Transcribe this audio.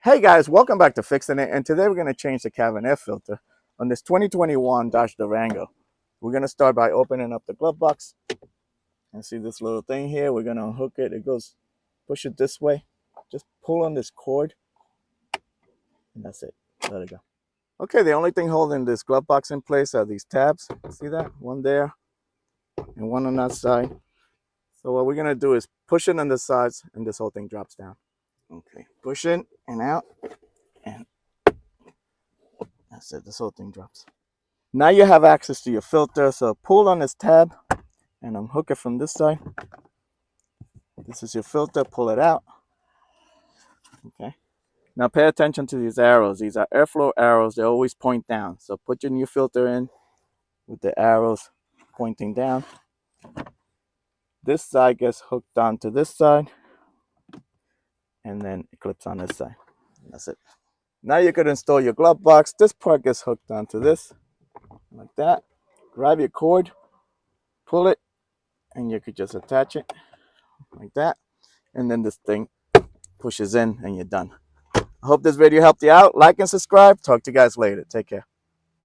Hey guys, welcome back to Fixin' It, and today we're going to change the cabin air filter on this 2021 Dodge Durango. We're going to start by opening up the glove box and see this little thing here. We're going to unhook it. It goes, push it this way. Just pull on this cord, and that's it. Let it go. Okay, the only thing holding this glove box in place are these tabs. See that? One there and one on that side. So what we're going to do is push it on the sides, and this whole thing drops down. Okay, push it and out, and that's it. This whole thing drops. Now you have access to your filter, so pull on this tab and unhook it from this side. This is your filter, pull it out. Okay. Now pay attention to these arrows. These are airflow arrows, they always point down. So put your new filter in with the arrows pointing down. This side gets hooked onto this side, and then it clips on this side. That's it. Now you could install your glove box. This part gets hooked onto this, like that. Grab your cord, pull it, and you could just attach it like that, and then this thing pushes in and you're done. I hope this video helped you out. Like and subscribe. Talk to you guys later. Take care.